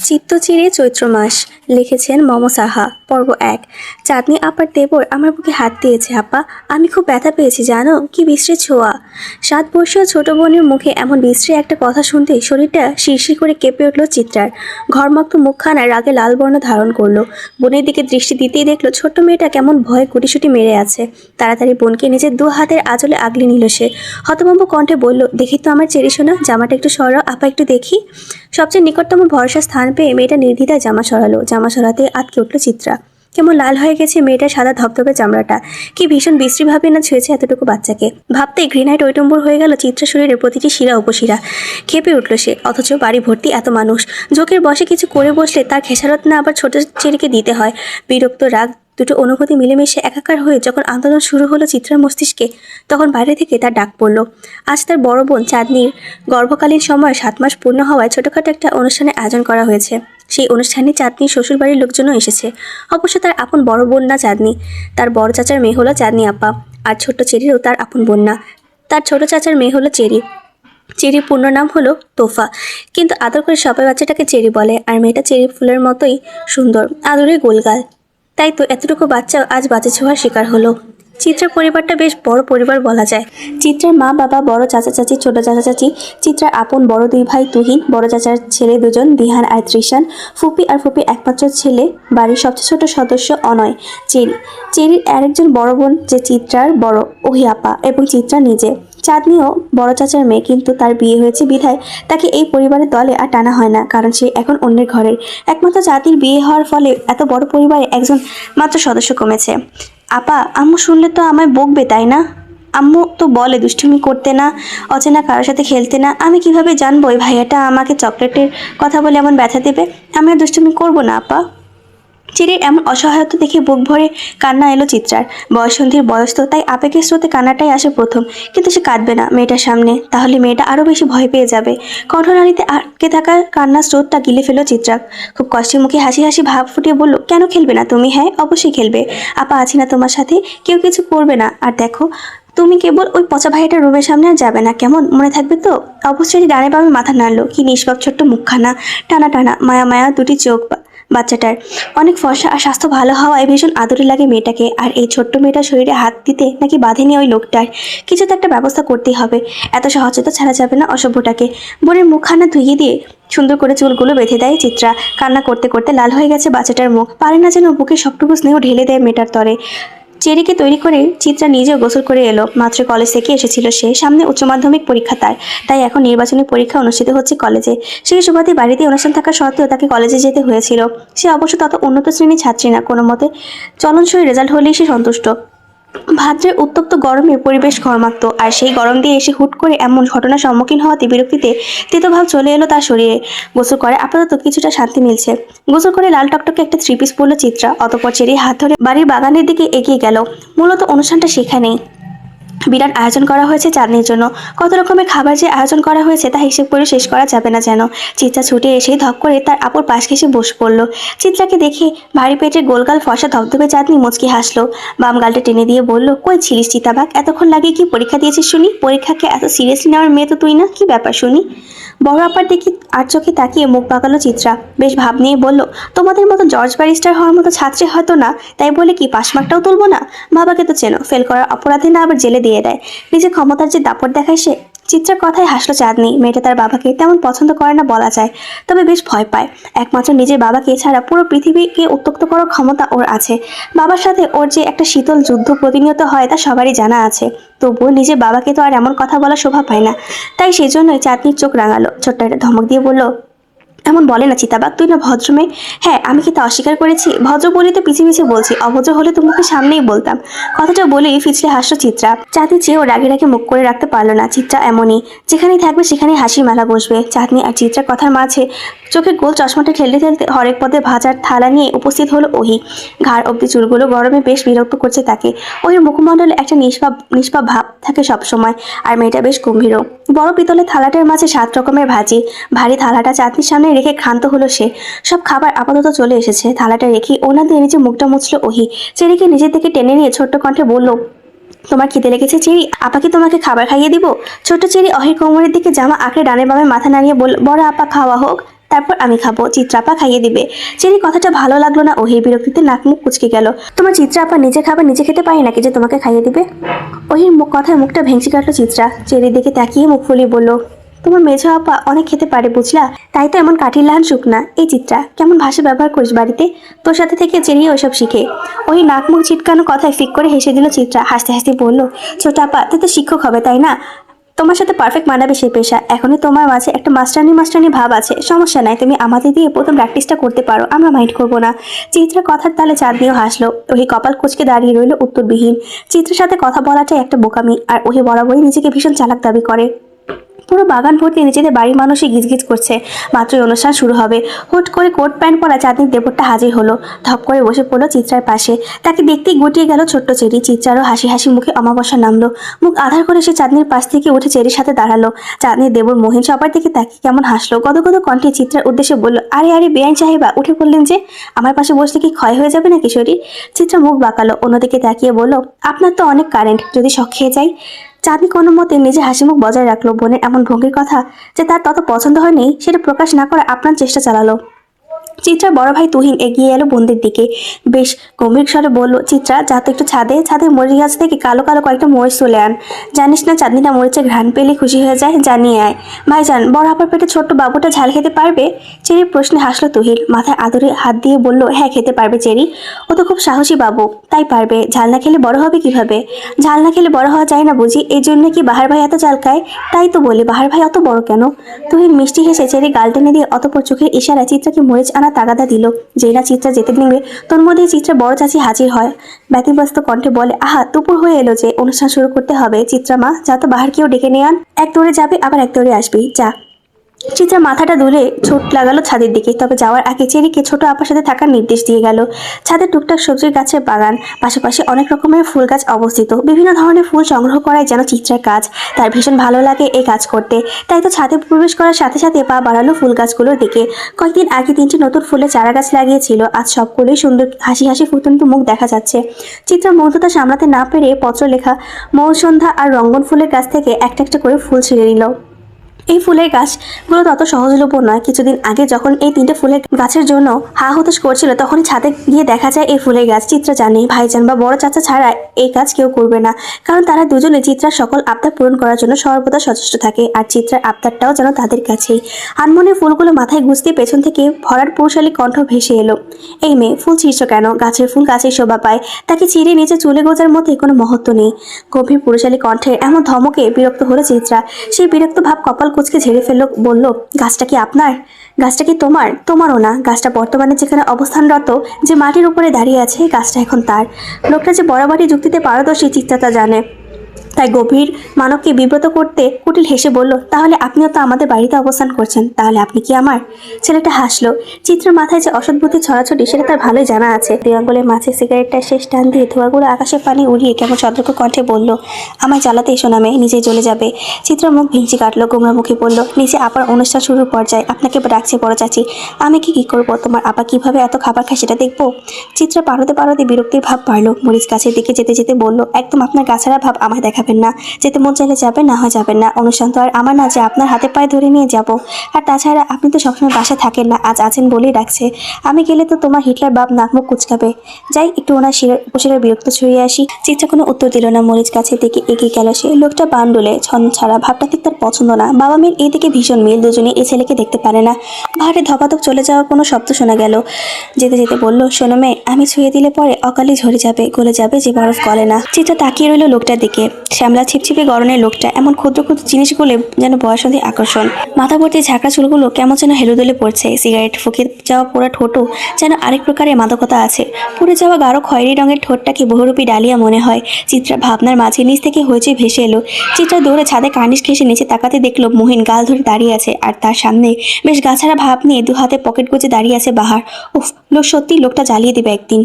চিত্তচিরে চৈত্র মাস। লিখেছেন মম সাহা। পর্ব ১। চাঁদনি আপার দেবর আমার বুকে হাত দিয়েছে আপা। আমি খুব ব্যথা পেয়েছি জানো, কি বিশ্রী ছোঁয়া। ৭ বর্ষীয় ছোট বোনের মুখে এমন বিশ্রী একটা কথা শুনতে শরীরটা শিরশির করে কেঁপে উঠল চিত্রার। ঘরমক্ত মুখখানা রাগে লাল বর্ণ ধারণ করলো। বোনের দিকে দৃষ্টি দিতেই দেখলো ছোট্ট মেয়েটা কেমন ভয়ে কুটিসুটি মেরে আছে। তাড়াতাড়ি বোনকে নিজের ২ হাতের আঁচলে আগলে নিল সে। হতভম্ব কণ্ঠে বলল, দেখি তো আমার চেরি সোনা, জামাটা একটু সরাও আপা, একটু দেখি। সবচেয়ে নিকটতম ভরসা স্থান পেয়ে মেয়েটা নির্দ্বিধায় জামা সরালো। জামা সরাতে আটকে উঠল চিত্রা। কেমন লাল হয়ে গেছে মেয়েটার সাদা ধপধপে চামড়াটা। কি ভীষণ বিশ্রীভাবে না ছুঁয়েছে এতটুকু বাচ্চাকে। ভাবতেই ঘৃণায় টইটম্বুর হয়ে গেল চিত্রা শরীরের প্রতিটি শিরা উপশিরা। খেপে উঠল সে, অথচ বাড়ি ভর্তি এত মানুষ। ঝোঁকের বসে কিছু করে বসলে তার খেসারত না আবার ছোট চেরিকে দিতে হয়। বিরক্ত, রাগ দুটো অনুভূতি মিলেমিশে একাকার হয়ে যখন আন্দোলন শুরু হলো চিত্রার মস্তিষ্কে, তখন বাইরে থেকে তার ডাক পড়ল। আজ তার বড় বোন চাঁদনির গর্ভকালীন সময় ৭ মাস পূর্ণ হওয়ায় ছোটখাটো একটা অনুষ্ঠানের আয়োজন করা হয়েছে। সেই অনুষ্ঠানে চাঁদনির শ্বশুরবাড়ির লোকজনও এসেছে। অবশ্য তার আপন বড় বোন না চাঁদনি, তার বড় চাচার মেয়ে হলো চাঁদনি আপা। আর ছোট্ট চেরিও তার আপন বোন না, তার ছোট চাচার মেয়ে হলো চেরি। চেরির পূর্ণ নাম হলো তোফা, কিন্তু আদর করে সবাই বাচ্চাটাকে চেরি বলে। আর মেয়েটা চেরি ফুলের মতোই সুন্দর, আদরে গোলগাল। তাই তো এতটুকু বাচ্চাও আজ বাজে ছোঁয়ার শিকার হলো। চিত্রার পরিবারটা বেশ বড় পরিবার বলা যায়। চিত্রার মা বাবা, বড় চাচা চাচি, ছোট চাচা চাচি, চিত্রার আপন বড় ২ ভাই তুহিন, বড় চাচার ছেলে ২ জন দিহান আর ত্রিশান, ফুপি আর ফুপির একমাত্র ছেলে, বাড়ির সবচেয়ে ছোট সদস্য অনয়, চেরি। চেরির আরেকজন বড় বোন যে চিত্রার বড়, ওহি আপা, এবং চিত্রা নিজে। চাঁদনিও বড় চাচার মেয়ে, কিন্তু তার বিয়ে হয়েছে বিধায় তাকে এই পরিবারের দলে আর টানা হয় না, কারণ সে এখন অন্যের ঘরের। একমাত্র চাঁদনির বিয়ে হওয়ার ফলে এত বড় পরিবারে একজন মাত্র সদস্য কমেছে। আপা, আম্মু শুনলে তো আমায় বকবে তাই না? আম্মু তো বলে দুষ্টুমি করতে না, অচেনা কারোর সাথে খেলতে না। আমি কিভাবে জানবো এই ভাইয়াটা আমাকে চকলেটের কথা বলে এমন ব্যথা দেবে? আমি আর দুষ্টুমি করবো না আপা। চেরির এমন অসহায়তা দেখে বুক ভরে কান্না এলো চিত্রার। বয়ঃসন্ধির বয়স তো, তাই আবেগের স্রোতে কান্নাটাই আসে প্রথম। কিন্তু সে কাঁদবে না মেয়েটার সামনে, তাহলে মেয়েটা আরো বেশি ভয় পেয়ে যাবে। কণ্ঠনালীতে আটকে থাকা কান্নার স্রোতটা গিলে ফেলো চিত্রা। খুব কষ্টে মুখে হাসি হাসি ভাব ফুটিয়ে বলল, কেন খেলবে না তুমি? হ্যাঁ, অবশ্যই খেলবে। আপা আছি না তোমার সাথে, কেউ কিছু করবে না। আর দেখো, তুমি কেবল ওই পচা ভাইটার রুমের সামনে আর যাবে না, কেমন? মনে থাকবে তো? অবশ্যই। ডানে বামে মাথা নাড়লো। কি নিষ্পাপ ছোট্ট মুখখানা, টানা টানা মায়া মায়া দুটি চোখ। বাচ্চাটার অনেক ফর্সা আর স্বাস্থ্য ভালো হওয়ায় ভীষণ আদরে লাগে মেয়েটাকে। আর এই ছোট্ট মেয়েটার শরীরে হাত দিতে নাকি বাঁধেনি ওই লোকটার। কিছু তো একটা ব্যবস্থা করতেই হবে, এত সহজে তো ছাড়া যাবে না অসভ্যটাকে। বোনের মুখখানা ধুইয়ে দিয়ে সুন্দর করে চুলগুলো বেঁধে দেয় চিত্রা। কান্না করতে করতে লাল হয়ে গেছে বাচ্চাটার মুখ, পারে না যেন বুকে সবটুকু স্নেহ ঢেলে দেয় মেয়েটার তরে। চেরিকে তৈরি করে চিত্রা নিজেও গোসল করে এলো। মাত্র কলেজ থেকে এসেছিল সে, সামনে উচ্চ মাধ্যমিক পরীক্ষা তার, তাই এখন নির্বাচনী পরীক্ষা অনুষ্ঠিত হচ্ছে কলেজে। সেই সুবাদে বাড়িতে অনুষ্ঠান থাকা সত্ত্বেও তাকে কলেজে যেতে হয়েছিল। সে অবশ্য তত উন্নত শ্রেণীর ছাত্রী না, কোনো মতে চলনসই রেজাল্ট হলেই সে সন্তুষ্ট। ভাদ্রের উত্তপ্ত গরমে পরিবেশ ঘর্মাক্ত, আর সেই গরম দিয়ে এসে হুট করে এমন ঘটনার সম্মুখীন হওয়াতে বিরক্তিতে তেতোভাব চলে এলো তার শরীরে। গোসল করে আপাতত কিছুটা শান্তি মিলছে। গোসল করে লাল টকটকে একটা 3 পিস পরল চিত্রা। অতঃপর চেরি হাত ধরে বাড়ির বাগানের দিকে এগিয়ে গেল। মূলত অনুষ্ঠানটা সেখানেই। বিরাট আয়োজন করা হয়েছে চাঁদনির জন্য। কত রকমের খাবার যে আয়োজন করা হয়েছে তা হিসেব করে শেষ করা যাবে না যেন। চিত্রা ছুটে এসে ধপ করে তার আপুর পাশ ঘেঁষে বসে পড়ল। চিত্রাকে দেখে ভারী পেটের গোলগাল ফর্সা ধবধবে চাঁদনি মুচকি হাসলো। বাম গালটা টেনে দিয়ে বলল, কই ছিলিস চিতাবাগ? এতক্ষণ লাগে কি পরীক্ষা দিয়েছিস শুনি? পরীক্ষাকে এত সিরিয়াসলি নেওয়ার মেয়ে তো তুই না, কি ব্যাপার শুনি? বড় আপার দেখি আর চোখে তাকিয়ে মুখ বাঁকালো চিত্রা। বেশ ভাব নিয়ে বলল, তোমাদের মতো জর্জ ব্যারিস্টার হওয়ার মতো ছাত্রী হয়তো না, তাই বলে কি পাশমার্কটাও তুলবো না? বাবাকে তো চেনো, ফেল করার অপরাধে না আবার জেলে দিয়ে দেয়। নিজের ক্ষমতার যে দাপট দেখায় সে। চিত্রার কথায় হাসলো চাঁদনি। মেয়েটা তার বাবাকে তেমন পছন্দ করে না বলা যায়, তবে বেশ ভয় পায়। একমাত্র নিজের বাবাকে ছাড়া পুরো পৃথিবীকে উত্তক্ত করার ক্ষমতা ওর আছে। বাবার সাথে ওর যে একটা শীতল যুদ্ধ প্রতিনিয়ত হয় তা সবারই জানা আছে। তবুও নিজের বাবাকে তো আর এমন কথা বলা শোভা পায় না। তাই সেজন্যই চাঁদনির চোখ রাঙালো। ছোট্ট একটা ধমক দিয়ে বলল, এমন বলে না চিতাবাগ, তুই না ভদ্র মেয়ে? হ্যাঁ, আমি কি তা অস্বীকার করেছি? ভদ্র বলি তো পিছিয়ে পিছিয়ে বলছি, অভদ্র হলে তো মুখে সামনেই বলতাম। কথাটা বলেই ফিচলে হাসলো চিত্রা। চাঁদনি চেয়েও রাগে রাগে মুখ করে রাখতে পারলো না। চিত্রা এমনই, যেখানেই থাকবে সেখানেই হাসি মেলা বসবে। চাঁদনি আর চিত্রার কথার মাঝে চোখে গোল চশমাটা ঠেলতে ঠেলতে হরেক পদে ভাজার থালা নিয়ে উপস্থিত হলো ওহি। ঘাড় অব্দি চুলগুলো গরমে বেশ বিরক্ত করছে তাকে। ওহির মুখমণ্ডলে একটা নিষ্পাপ ভাব থাকে সবসময়। আর মেয়েটা বেশ গম্ভীরও। বড় পিতলের থালাটার মাঝে 7 রকমের ভাজি। ভারী থালাটা চাঁদনির সামনে রেখে ক্ষান্ত হলো সে। সব খাবার আপাতত চলে এসেছে। থালাটা রেখে ওনা দিয়ে নিজে মুখটা মুছলো ওহি। চেরিকে নিজের থেকে টেনে নিয়ে ছোট্ট কণ্ঠে বলল, তোমার খিদে লেগেছে চেরি? আপা কি তোমাকে খাবার খাইয়ে দিব? ছোট্ট চেরি অহির কোমরের দিকে জামা আঁকড়ে ডানে বামে মাথা নাড়িয়ে বলল, বড় আপা খাওয়া হোক। তারপর আমি খাবো, চিত্রাপা খাইয়ে দিবে। চেরি কথাটা ভালো লাগলো না, ওহির বিরক্তিতে নাক মুখ কুচকে গেল। তোমার চিত্রাপা নিজে খাবার নিজে খেতে পারি নাকি যে তোমাকে খাইয়ে দিবে? ওহির কথায় মুখটা ভেঙচি কাটলো চিত্রা। চেরির দিকে তাকিয়ে মুখ ফুলিয়ে বলল, তোমার মেঝো আপা অনেক খেতে পারে বুঝলা, তাই তো এমন কাঠির লাহান শুকনা। এই চিত্রা, কেমন ভাষা ব্যবহার করিস বাড়িতে? তোর সাথে থেকে চেরিয়ে ওইসব শিখে। ওই নাক মুখ ছিটকানো কথায় ফিক করে হেসে দিল চিত্রা। হাসতে হাসতে বলল, ছোট আপা তুই তো শিক্ষক হবে তাই না? তোমার সাথে পারফেক্ট মানাবে সেই পেশা। এখনই তোমার মাঝে একটা মাস্টারনি ভাব আছে, সমস্যা নাই, তুমি আমাদের দিয়ে প্রথম প্র্যাকটিসটা করতে পারো, আমরা মাইন্ড করবো না। চিত্রা কথার তালে চাঁদনিও হাসলো। ওহি কপাল কুচকে দাঁড়িয়ে রইল উত্তরবিহীন। চিত্রের সাথে কথা বলাটাই একটা বোকামি, আর ওহি বরাবরই নিজেকে ভীষণ চালাক দাবি করে। পুরো বাগান ভর্তি নিজেদের বাড়ির মানুষই গিজগিজ করছে। মাত্রই অনুষ্ঠান শুরু হবে। হুট করে কোট প্যান্ট পরা চাঁদনির দেবরটা হাজির হলো। ধপ করে বসে পড়লো চিত্রার পাশে। তাকে দেখতেই গুটিয়ে গেল ছোট্ট চেরি। চিত্রারও হাসি হাসি মুখে অমাবস্যা নামলো। মুখ আধার করে সে চাঁদনির পাশ থেকে উঠে চেরির সাথে দাঁড়ালো। চাঁদনির দেবর মহিন সবার দিকে তাকিয়ে কেমন হাসলো। গদগদ কণ্ঠে চিত্রার উদ্দেশ্যে বলল, আরে আরে বেআইন সাহেবা, উঠে পড়লেন যে, আমার পাশে বসলে কি ক্ষয় হয়ে যাবে নাকি শরীর? চিত্রা মুখ বাঁকালো, অন্যদিকে তাকিয়ে বলল, আপনার তো অনেক কারেন্ট, যদি শখ খেয়ে যাই। চাঁদনি কোনো মতে নিজে হাসি মুখ বজায় রাখলো। বোনের এমন ভঙ্গির কথা যে তার তত পছন্দ হয়নি সেটা প্রকাশ না করে আপনার চেষ্টা চালালো। চিত্রার বড় ভাই তুহিন এগিয়ে এলো বোনদের দিকে। বেশ গম্ভীর স্বরে বলল, চিত্রা যা তো একটু ছাদে মরিচ গাছ থেকে কালো কালো কয়েকটা মরিচ তুলে আন। জানিস না চাঁদনিটা মরিচের ঘ্রাণ পেলে খুশি হয়ে যায়, জানিয়ে আয়। ভাইজান, বড় আপার পেটে ছোট্ট বাবুটা ঝাল খেতে পারবে? চেরির প্রশ্নে হাসলো তুহিন। মাথায় আদরে হাত দিয়ে বলল, হ্যাঁ খেতে পারবে চেরি, ও তো খুব সাহসী বাবু, তাই পারবে। ঝাল না খেলে বড় হবে কিভাবে? ঝাল না খেলে বড় হওয়া যায় না বুঝি, এই জন্য কি বাহার ভাই এত ঝাল খায়? তাই তো বলি, বাহার ভাই অত বড় কেন? তুহিন মিষ্টি হেসে চেরি গাল টেনে দিয়ে অতপর চোখের ইশারায় চিত্রাকে মরিচ আনা তাগাদা দিল। যেই না চিত্রা যেতে নেবে তোর মধ্যে চিত্রা বড় চাচি হাজির হয়। ব্যতিব্যস্ত কণ্ঠে বলে, আহা দুপুর হয়ে এলো যে, অনুষ্ঠান শুরু করতে হবে। চিত্রা মা, যা তো বাহার কেউ ডেকে নিয়ে আন। এক দৌড়ে যাবে আবার এক দৌড়ে আসবি, যা। চিত্রা মাথাটা দুলে ছুট লাগালো ছাদের দিকে। তবে যাওয়ার আগে চেরিকে ছোট আপার সাথে থাকার নির্দেশ দিয়ে গেল। ছাদে টুকটাক সবজির গাছের বাগান, পাশাপাশি অনেক রকমের ফুল গাছ অবস্থিত। বিভিন্ন ধরনের ফুল সংগ্রহ করাই যেন চিত্রার কাজ। তার ভীষণ ভালো লাগে এই কাজ করতে। তাই তো ছাদে প্রবেশ করার সাথে সাথে পা বাড়ালো ফুল গাছগুলোর দিকে। কয়েকদিন আগে 3টি নতুন ফুলের চারা গাছ লাগিয়েছিল। আজ সবগুলোই সুন্দর হাসি হাসি ফুটন্ত মুখ দেখা যাচ্ছে। চিত্রা মুগ্ধতা সামলাতে না পেরে পত্র লেখা মৌসন্ধ্যা আর রঙ্গন ফুলের গাছ থেকে একটা একটা করে ফুল ছিঁড়ে নিল। এই ফুলের গাছগুলো তত সহজলভ্য নয়। কিছুদিন আগে যখন এই 3টে ফুলের গাছের জন্য হা হতাশ করছিল, তখনই ছাদে গিয়ে দেখা যায় এই ফুলের গাছ। চিত্রা জানে ভাইজান বা বড় চাচা ছাড়া এই কাজ কেউ করবে না, কারণ তারা দুজনে চিত্রার সকল আবদার পূরণ করার জন্য সর্বদা সচেষ্ট থাকে। আর চিত্রার আবদারটাও যেন তাদের কাছেই। আনমনে ফুলগুলো মাথায় গুঁজতে পেছন থেকে ভরার পুরুষালী কণ্ঠ ভেসে এলো, এই মেয়ে ফুল ছিঁড়ছ কেন? গাছের ফুল গাছেই শোভা পায়, তাকে ছিঁড়ে নিচে চুলে গোজার মধ্যে কোনো মহত্ব নেই। গভীর পুরুষালী কণ্ঠের এমন ধমকে বিরক্ত হলো চিত্রা। সেই বিরক্ত ভাব কপাল কুচকে ঝেড়ে ফেললো। বলল, গাছটা কি আপনার? গাছটা কি তোমার? তোমারও না। গাছটা বর্তমানে যেখানে অবস্থানরত, যে মাটির উপরে দাঁড়িয়ে আছে, গাছটা এখন তার। লোকটা যে বরাবরই যুক্তিতে পারদর্শী চিত্রা তা জানে। তাই গভীর মানবকে বিব্রত করতে কুটিল হেসে বলল, তাহলে আপনিও তো আমাদের বাড়িতে অবস্থান করছেন, তাহলে আপনি কি আমার? ছেলেটা হাসলো। চিত্রার মাথায় যে অসৎ বুদ্ধি ছড়াছড়ি সেটা তার ভালোই জানা আছে। দুই আঙ্গুলের মাঝে সিগারেটটা শেষ টান দিয়ে ধোঁয়াগুলো আকাশের পানি উড়িয়ে কেমন সতর্ক কণ্ঠে বলল, আমায় জ্বালাতে এসো না মেয়ে, নিজেই জ্বলে যাবে। চিত্রা মুখ ভেঙচি কাটলো, গোমরা মুখে বলল, নিচে আপার অনুষ্ঠান শুরুর পর্যায়ে আপনাকে ডাকছে বড় চাচি। আমি কি করবো? তোমার আপা কিভাবে এত খাবার খায় সেটা দেখবো? চিত্রা পারতে বিরক্তির ভাব বাড়লো। মরিচ গাছের দিকে যেতে যেতে বলল, একদম আপনার গাছেরা ভাব আমায় দেখাবেন না। যেতে মন চাইলে যাবেন, না হয় যাবেন না। অনুষ্ঠান তো আর আমার না যে আপনার হাতে পায়ে ধরে নিয়ে যাব। আর তাছাড়া আপনি তো সবসময় বাসায় থাকেন না, আজ আছেন বলেই ডাকছে। আমি গেলে তো তোমার হিটলার বাপ নাকমুখ কুচকাবে। যাই একটু ওনার উপশিরের বিরক্ত ছড়িয়ে আসি। চিত্রা কোনো উত্তর দিল না। মরিচ গাছের দিকে এগিয়ে গেল সে। লোকটা বান্ডুলে ছন ছাড়া, ভাবটা ঠিক তার পছন্দ না। বাবা মেয়ের এই দিকে ভীষণ মিল, দুজনে এই ছেলেকে দেখতে পারে না। ভারে ধপাধপ চলে যাওয়ার কোনো শব্দ শোনা গেল। যেতে যেতে বলল, শোনো মেয়ে, আমি ছুঁয়ে দিলে পরে অকালে ঝরে যাবে, গলে যাবে যে বরফ গলে না। চিত্রা তাকিয়ে রইল লোকটার দিকে। শ্যামলা ছিপছিপে গরনের লোকটা, এমন ক্ষুদ্র ক্ষুদ্র জিনিসগুলো যেন বয়সন্ধি আকর্ষণ। মাথা ভর্তি ঝাঁকড়া চুলগুলো কেমন যেন হেলুদলে পড়ছে। সিগারেট ফুঁকে যাওয়া পোড়া ঠোঁটও যেন আরেক প্রকারের মাদকতা আছে। পুড়ে যাওয়া গাঢ় খয়েরি রঙের ঠোঁটটাকে বহুরূপী ডালিয়া মনে হয়। চিত্রা ভাবনার মাঝে নিচ থেকে হইচই ভেসে এলো। চিত্রা দৌড়ে ছাদে কার্নিশ ঘেঁষে নিচে তাকাতে দেখলো মহিন গাল ধরে দাঁড়িয়ে আছে, আর তার সামনে বেশ গাছাড়া ভাব নিয়ে দু হাতে পকেট গুজে দাঁড়িয়ে আছে বাহার। উফ, সত্যি লোকটা জ্বালিয়ে দেবে একদিন।